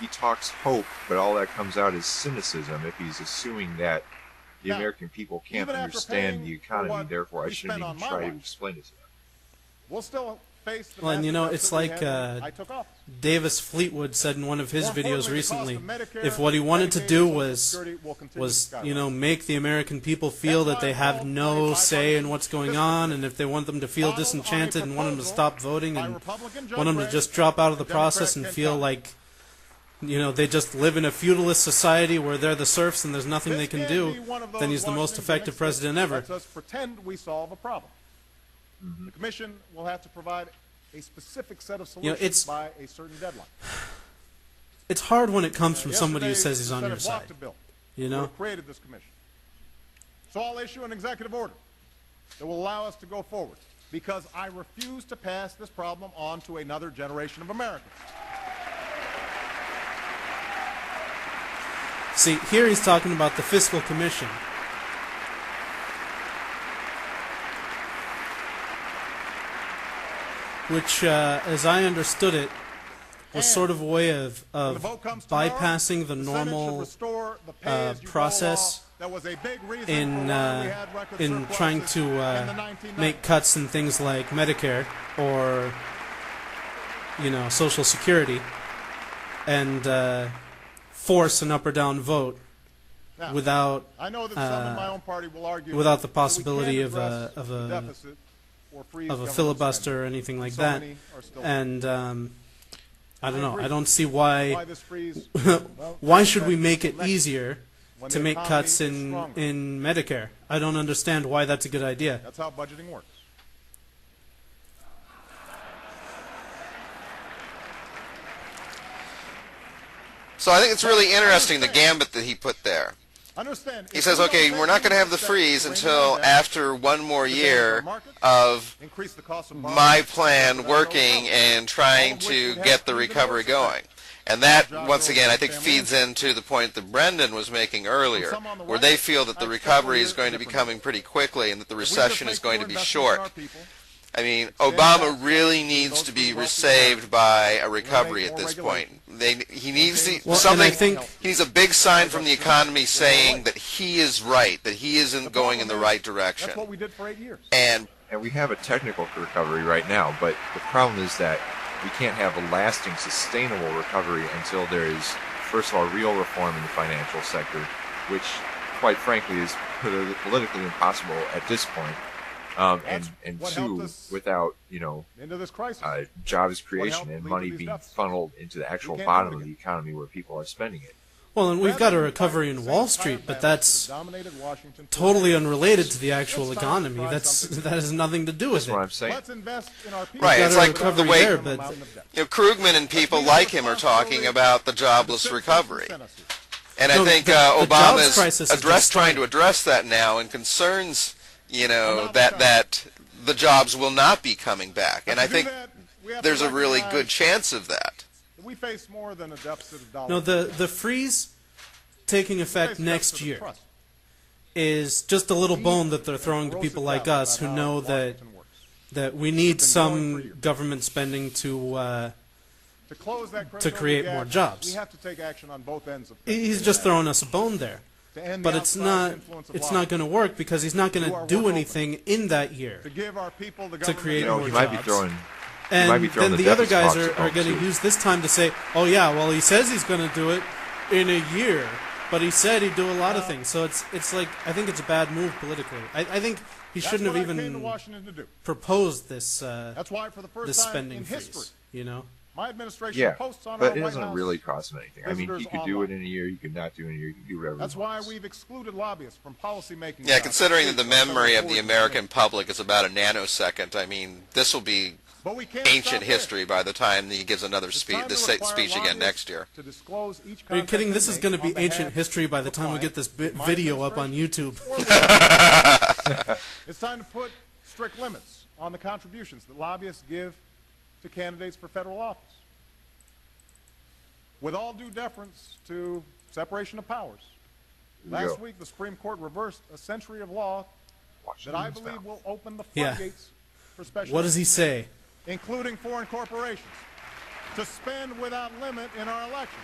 he talks hope, but all that comes out is cynicism if he's assuming that the American people can't understand the economy, therefore I shouldn't even try to explain it to them. We'll still face the well, and it's like Davis Fleetwood said in one of his videos recently, if what he wanted to do was make the American people feel that they have no say in what's going on, and if they want them to feel disenchanted and want them to stop voting and want them to just drop out of the process and feel like they just live in a feudalist society where they're the serfs and there's nothing they can do, then he's the most effective president ever. Let's us pretend we solve a problem. The Commission will have to provide a specific set of solutions by a certain deadline. It's hard when it comes from somebody who says he's on your side. We created this commission. So I'll issue an executive order that will allow us to go forward, because I refuse to pass this problem on to another generation of Americans. See, here he's talking about the Fiscal Commission. Which, as I understood it, was sort of a way of bypassing the normal process in trying to make cuts in things like Medicare or, Social Security, and force an up or down vote without the possibility of a filibuster or anything like that. And I don't know. I don't see why. Why should we make it easier to make cuts in Medicare? I don't understand why that's a good idea. That's how budgeting works. So I think it's really interesting, the gambit that he put there. He says, okay, we're not going to have the freeze until after one more year of my plan working and trying to get the recovery going. And that, once again, I think feeds into the point that Brendan was making earlier, where they feel that the recovery is going to be coming pretty quickly and that the recession is going to be short. I mean, Obama really needs to be saved by a recovery at this point. He needs he needs a big sign from the economy saying that he is right, that he isn't going in the right direction. That's what we did for 8 years. And we have a technical recovery right now, but the problem is that we can't have a lasting, sustainable recovery until there is, first of all, real reform in the financial sector, which, quite frankly, is politically impossible at this point. And two, without jobs creation and money being funneled into the actual bottom of the economy where people are spending it. Well, and we've got a recovery in Wall Street, but that's totally unrelated to the actual economy. That has nothing to do with it. That's what I'm saying. Right, it's like the way Krugman and people like him are talking about the jobless recovery. And I think Obama is trying to address that now and concerns that the jobs will not be coming back. And I think there's a really good chance of that. We face more than a deficit of dollars. No, the freeze taking effect next year is just a little bone that they're throwing to people like us who know that we need some government spending to create more jobs. We have to take action on both ends of He's just throwing us a bone there. But it's not going to work because he's not going to do anything in that year to create more jobs. Might be throwing. And then the other guys are going to use this time to say, oh yeah, well he says he's going to do it in a year, but he said he'd do a lot of things. So it's like, I think it's a bad move politically. I think he shouldn't have even proposed this this spending freeze, My administration posts on but our it White doesn't House really cost him anything. I mean, he could do it in a year, he could not do it in a year, he could do whatever. That's why we've excluded lobbyists from policymaking. Yeah, considering that the memory of the American public is about a nanosecond, I mean, this will be ancient history by the time he gives another speech again next year. Are you kidding? This is going to be ancient history by the time we get this video up on YouTube. It's time to put strict limits on the contributions that lobbyists give to candidates for federal office. With all due deference to separation of powers, last week the Supreme Court reversed a century of law that I believe will open the floodgates for special What does he say? including foreign corporations, to spend without limit in our elections.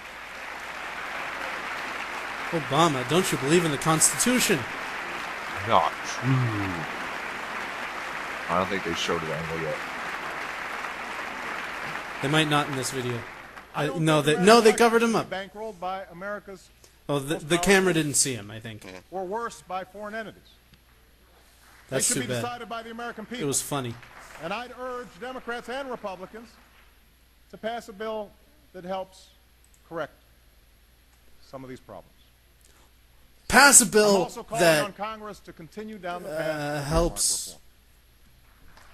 Obama, don't you believe in the Constitution? Not true. I don't think they showed it angle yet. They might not in this video. No, they covered him up. Bankrolled by America's the camera didn't see him, I think. Or worse, by foreign entities. That's too bad. bad. Decided by the American people. It was funny. And I'd urge Democrats and Republicans to pass a bill that helps correct some of these problems. Pass a bill also calling that on Congress to continue down the path helps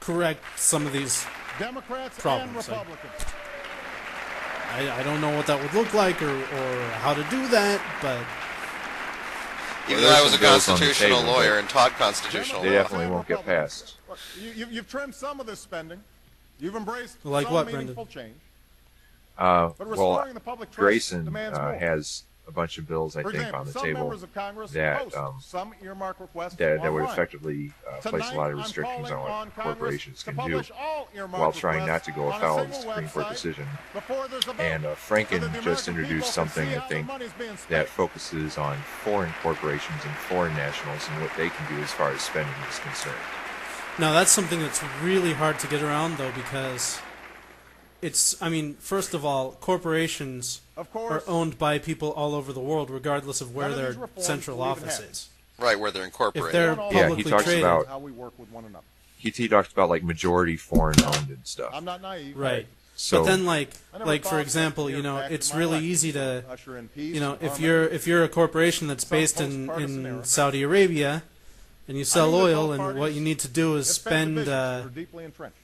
correct some of these Democrats problems. And Republicans. I don't know what that would look like or how to do that, but even though I was a constitutional lawyer and taught constitutional law, they definitely won't get passed. Look, you've trimmed some of this spending. You've embraced like some what, meaningful Brendan? change. But Well, the public trust Grayson demands more. has a bunch of bills, I For think, example, on the some table members of Congress that post some earmark requests that would online. effectively place a lot of Tonight, restrictions I'm on calling what corporations to can do, publish all earmark while trying not requests to go on a afoul of the single Supreme Court website decision. before there's a vote, And so that Franken the just American introduced people can something, see I how think, the money's being spent. that focuses on foreign corporations and foreign nationals and what they can do as far as spending is concerned. now that's something that's really hard to get around, though, because first of all, corporations are owned by people all over the world, regardless of where their central office is. right, where they're incorporated. If they're publicly he talks traded, about how we work with one another. He talks about like majority foreign owned and stuff. I'm not naive. right? So But then, like thought for example, that it's my really life easy to, usher in peace, if harmony, you're a corporation that's some based post-partisan in era. Saudi Arabia, and you sell I think that oil, both and what parties you need to do is have spend, divisions that are deeply entrenched.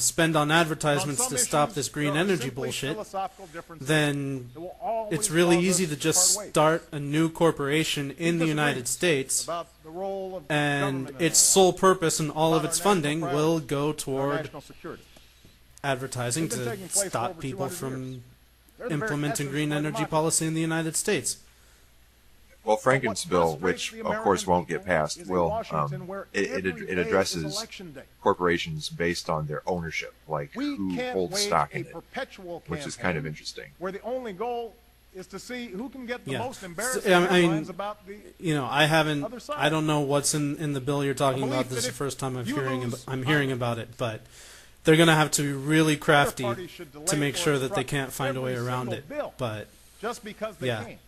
spend on advertisements On some to stop issues, this green there are energy simply bullshit, philosophical differences then that will always it's really cause easy us to just part ways. start a new corporation in the Disagree United States, about the role of and government in its our lives, sole purpose and all of about its our national funding will priorities, go our toward national security. advertising They've been to taking place for stop over people 200 from years. They're the very implementing essence green of our energy democracy. policy in the United States. Well, Franken's What bill, frustrates which the of course American won't get people passed, is in will Washington, where every day it is addresses election day. corporations based on their ownership, like We who can't holds wage stock a in it, perpetual which is kind of campaign interesting. where the only goal is to see who can get the Yeah. most So, embarrassing I mean, headlines about the other side. I don't know what's in the bill you're talking I believe about. This is that the first time if you lose I'm hearing about it, but they're going to have to be really crafty parties should delay to make or sure that they obstruct can't find a way every around single it. bill. But just because they yeah. can.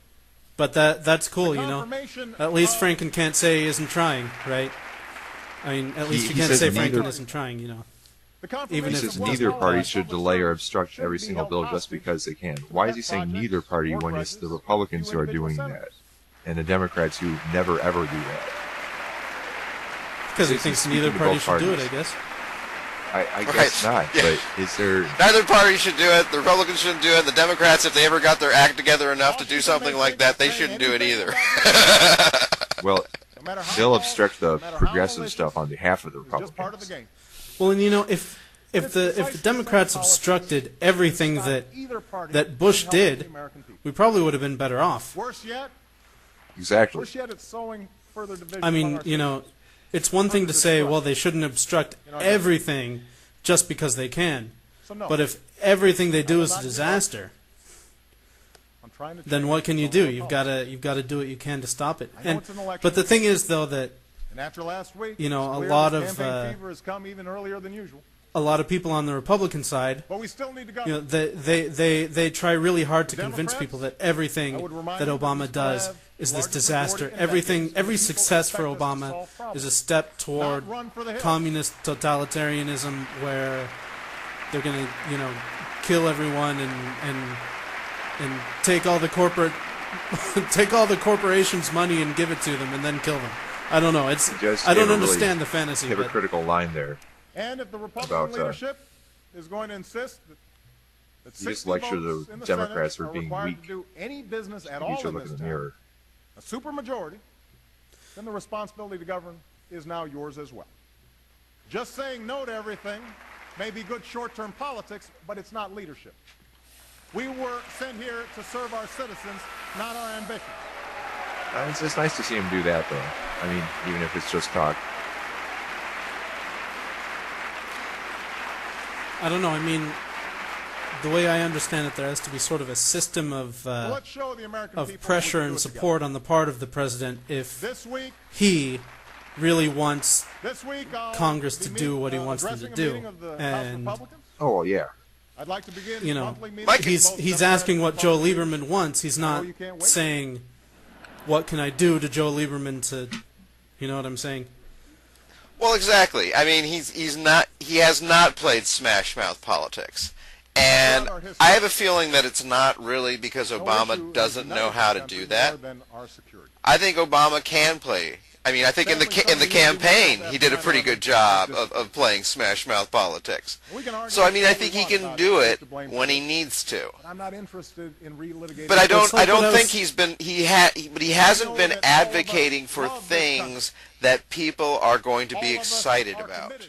But that's cool, The you know. confirmation At least of- Franken can't say he isn't trying, right? I mean, at least He you can't says say neither- Franken isn't trying, you know. The Even He if says it was neither all party right. should delay or obstruct every single bill just because they can. Why is he saying neither party when it's the Republicans who are doing that, and the Democrats who never ever do that? Because he He's thinks speaking neither to party both should do it, I parties. guess. I guess Right. not, Yeah. but is there... Neither party should do it. The Republicans shouldn't do it. The Democrats, if they ever got their act together enough to do something like that, they shouldn't do it either. Well, No matter how they'll small, obstruct the no matter how progressive malicious, stuff on behalf of the it's just part of the Republicans. game. Well, and you know, if the Democrats obstructed everything that Bush did, we probably would have been better off. Worse yet, Exactly. it's sowing further division. I mean, you know, it's one thing to say, well, they shouldn't obstruct everything just because they can. So no, But if everything they do is a disaster, I'm trying to then change what can you the do? tone. You've got to do what you can to stop it. I know And it's an election but the year. thing is, though, that And after last week, you know, it's a clear lot this of, campaign fever has come even earlier than usual. a lot of people on the Republican side, But we still need to go. you know, they try really hard to convince Democrats, people that everything I would remind that you that Obama we still does have is the this largest disaster. majority in Everything, decades, every and people success for expect us to Obama solve problems, is a step toward not run for the hills. communist totalitarianism, where they're going to, you know, kill everyone and take all the corporations' money and give it to them and then kill them. I don't know. It's Just I don't gave a really understand the fantasy. But Hypocritical line there. And if the Republican About, leadership is going to insist that You just 60 lecture votes the in the Democrats Senate for are being required weak. to do any business at You all should in look this in the town, mirror. a supermajority, then the responsibility to govern is now yours as well. Just saying no to everything may be good short-term politics, but it's not leadership. We were sent here to serve our citizens, not our ambitions. It's just nice to see him do that, though. I mean, even if it's just talk. I don't know. I mean, the way I understand it, there has to be sort of a system of pressure and support on the part of the president if he really wants Congress to do what he wants them to do. And oh yeah, you know, he's asking what Joe Lieberman wants. He's not saying, "What can I do to Joe Lieberman to," you know what I'm saying? Well, exactly. I mean, he has not played smash mouth politics. And I have a feeling that it's not really because Obama doesn't know how to do that. I think Obama can play. I mean, I think in the campaign he did a pretty good job of playing smash mouth politics. So I mean, I think he can do it when he needs to. But I don't think he hasn't been advocating for things that people are going to be excited about.